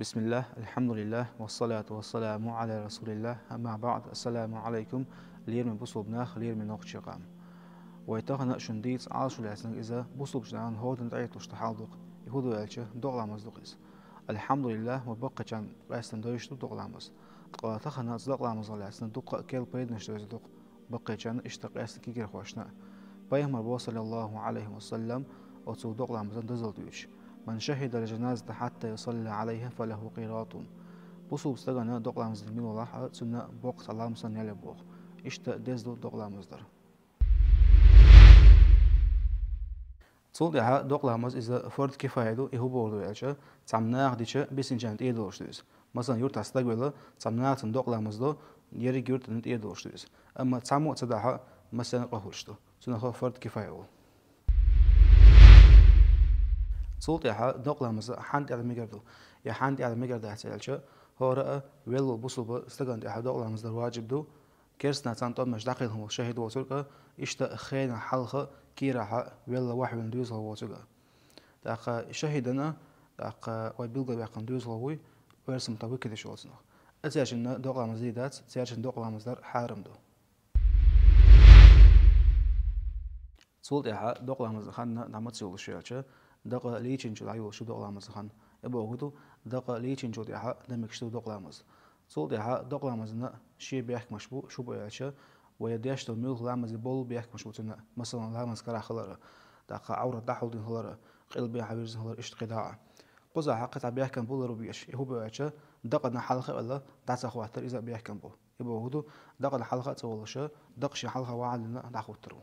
بسم الله الحمد لله والصلاة والسلام على رسول الله أما بعد السلام عليكم لير من بوصل بناخ لير من نقط شقام ويتغنى شنديت عاش العسن إذا بوصل بجنان هود نتعيط وشتحالدق يهودو يالشه دوغلامز دقيس الحمد لله وبقى كان رأسن دويشتو دوغلامز تغنى زدقلامز العسن دق كيل بيد نشتوز دق بقى كان اشتق أسن كيكير خوشنا بيهمر صلى الله عليه وسلم وتو دوغلامز دزل دويش من شهد الجنازة حتى يصلي عليها فله قيراط بوصو بستغنى دوغلامز الميل الله تسنى بوقت الله مسن يلي بوق اشتا دزدو دوغلامز در تصول دها دوغلامز إذا فرد كفاية دو إهو بوردو يلشا تعمناغ ديشا بسين جانت إيدوشتوز مثلا يورت استقبل تعمناغ تن دوغلامز دو يري يورت نت إيدوشتوز أما تعمو تدها مثلا قهولشتو تنخو فرد كفاية صوت يا دوغلامز حانت على ميجردو يا حانت على ميجرد هتسألش هو رأى ويلو بوصل استجند يا دوغلامز در واجب دو كيرسنا تانتو مش داخلهم شاهد وصلك إشتا خينا حلقة كيراها ويلا واحد من دوز هو وصلك داق شاهدنا داق ويبلغ بيقن دوز هوي ورسم طوي كده شو وصلنا أتياشن دوغلامز ديدات تياشن دوغلامز در حارم دو صوت يا دوغلامز خاننا نعمت سيول الشيالش دقة ليشين شو العيو شو دوغلامز خان يبغى هدو دقة ليشين شو ديها دمك شو دوغلامز صول ديها دوغلامز نا شيء بيحك مشبو شو بيعشة ويديش تو ميل لامز بول بيحك مشبو تنا مثلا لامز كرا خلرة دقة عورة دحول دين خلرة قيل بيها حبيرز خلرة إشت قداعة قزع حقت عبيحك كان بول ربيش هو بيعشة دقة نحلقة ولا دعس أخواتر إذا بيحك كان بول يبغى هدو دقة نحلقة تولشة دقش حلقة وعد لنا دعوترو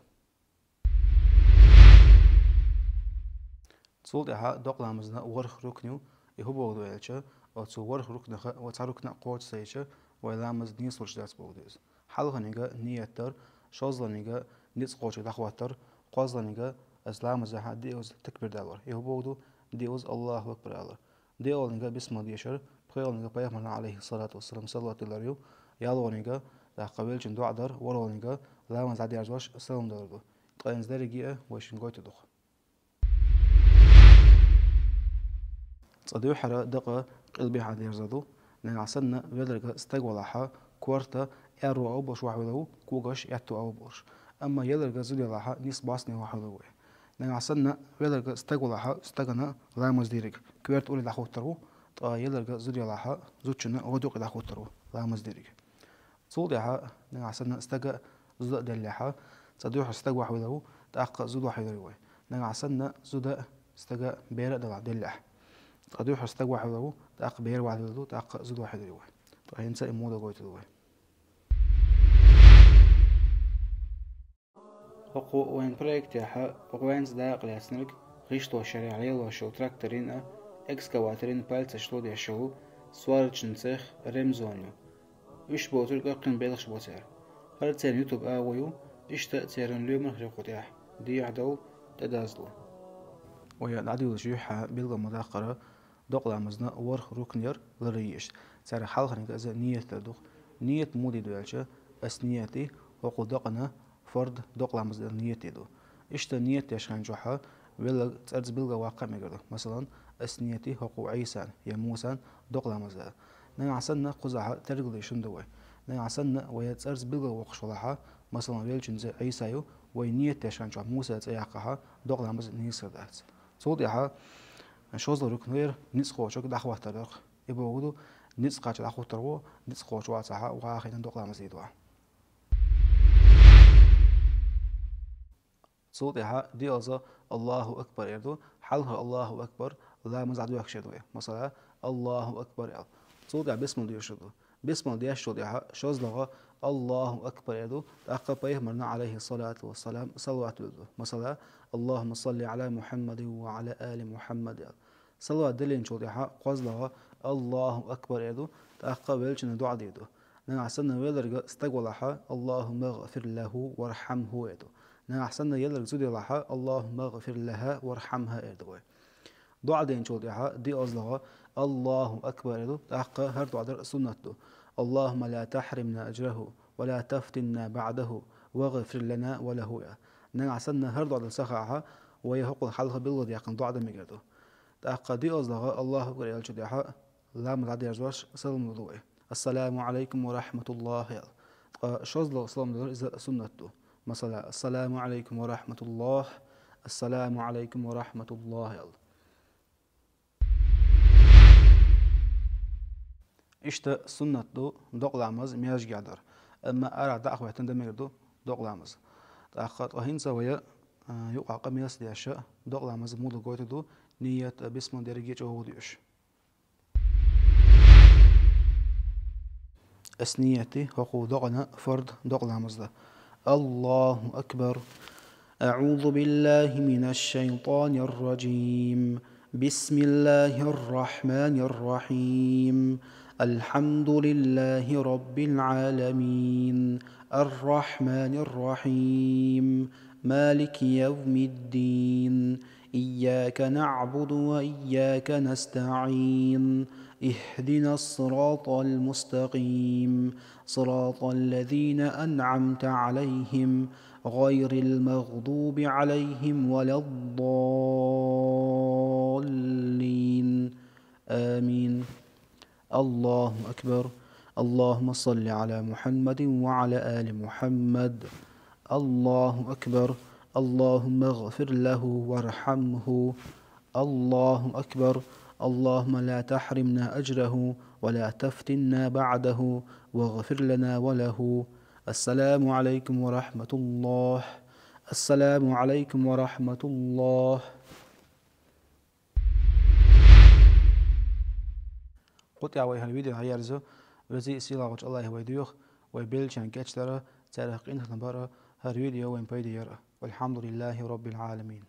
تصول دها دوغلامزنا ورخ ركنيو يهو بوغدو يلچه او تصو ورخ ركنخ او تاركنا قوت سيچه ويلامز نيس ورشداس بوغدوز حلغنيغا نيتر شوزلنيغا نيس قوچ دخواتر قوزلنيغا اسلامز ها ديوز تكبير دالور يهو بوغدو ديوز الله اكبر الله ديولنيغا بسم الله يشر بخيولنيغا بيغمر عليه الصلاة والسلام صلى الله عليه يالونيغا دا قبيل جن دوعدر ورولنيغا لامز عدي ارجوش السلام دارغو تقاينز داريغيه ويشن غويتو دخ صديو حرا دقة قلبي حد يرزدو نعسنا بدرجة استجوالها كوارتا يرو أو بوش وحولو كوجش يتو أو بوش أما يدرجة زودي لها نيس باسني وحولو نعسنا بدرجة استجوالها استجنا لامز ديرج كوارت أولي لخوترو تا يدرجة زودي لها زوجنا ودوق لخوترو لامز ديرج صودها نعسنا استجا زود دلها صديو استجوا حولو تأق زود وحولو نعسنا زود استجا بيرق دلها قديو حستق واحد له تأق بير واحد له تأق زود واحد له طيب إنسان مودا قويت له حقوق وين بريكت يا حق وين زداق لاسنك غيشتو الشارع ليلو شو تراكترين إكسكواترين بالت شلو دي شو سوارج نسخ رمزونيو إيش بوتر قاقن بيلخش بوتر هل تسير يوتيوب آويو إيش تأثيرن ليومن خريقوتيح دي عدو تدازلو ويا العدو الجيوحة بيلغى مداقرة دوغلامزنا ورخ ركنير لريش سار حلقة إذا نية تدوخ نية مودي دوالشة أس نيتي وقل دقنا فرد دوغلامز نية تدو إشتا نية يشخان جوحة بيلغ تأرز بيلغى واقع مقردو مثلا أس نيتي وقو عيسان يا موسان دوغلامزا نعسنا قزعها ترغلي شندوي نعسنا ويا تأرز بيلغى وقشولها مثلا بيلجن زي عيسايو وي نية يشخان جوحة موسى تأياقها دوغلامز نيسر دات صوديها شوز ركنير نيس خوشك دخوة تدرخ يبغودو نيس قاش دخوة ترو نيس خوش واسعها واخينا دوغلا مزيدوا صوتها دي أزا الله أكبر يردو حلها الله أكبر لا مزعدو يكشدو مثلا الله أكبر يرد صوتها بسم الله يشدو بسم الله يشدو شوز لغا الله أكبر يردو تأقب مرنا عليه الصلاة والسلام صلوات يردو مثلا اللهم صل على محمد وعلى آل محمد صلوات دلين شوديها قوزلها الله أكبر يدو تأقبل جن دعاء يدو نعسنا ويلرج استقبلها اللهم اغفر له وارحمه يدو نعسنا يلرج زودي لها اللهم اغفر لها وارحمها يدو دعاء دين شوديها دي أزلها الله أكبر يدو تأق هر دعاء سنة اللهم لا تحرمنا أجره ولا تفتنا بعده واغفر لنا وله نعسنا هر دعاء سخاها ويهقل حلها بالله يقن دعاء مجردو تأق دي أزلها الله أكبر يلشديها لا متعدي أرزواش سلام دوي السلام عليكم ورحمة الله شوزلو سلام دوي إذا سنته مثلا السلام عليكم ورحمة الله السلام عليكم ورحمة الله İşte sünnetdu doqlamız miyaj geldir. Ama arada ahvetten demekdu doqlamız. Taqat ahinsa veya yuqaqa miyas diyashı doqlamız mudu goytudu niyet bismon dergeç oğu diyor. Esniyeti huku doqana fard doqlamızda. Allahu Ekber. A'udhu billahi mineşşeytanirracim. Bismillahirrahmanirrahim. الحمد لله رب العالمين الرحمن الرحيم مالك يوم الدين إياك نعبد وإياك نستعين اهدنا الصراط المستقيم صراط الذين أنعمت عليهم غير المغضوب عليهم ولا الضالين آمين. الله أكبر. اللهم صل على محمد وعلى آل محمد. الله أكبر. اللهم اغفر له وارحمه. الله أكبر. اللهم لا تحرمنا أجره ولا تفتنا بعده واغفر لنا وله. السلام عليكم ورحمة الله. السلام عليكم ورحمة الله. قطع ويها الفيديو هيرزو وزي سيلا وش الله ويديوخ ويبيلشان كاتشترا تاريخ إنت نبرا هالفيديو وين بيدي يرى والحمد لله رب العالمين.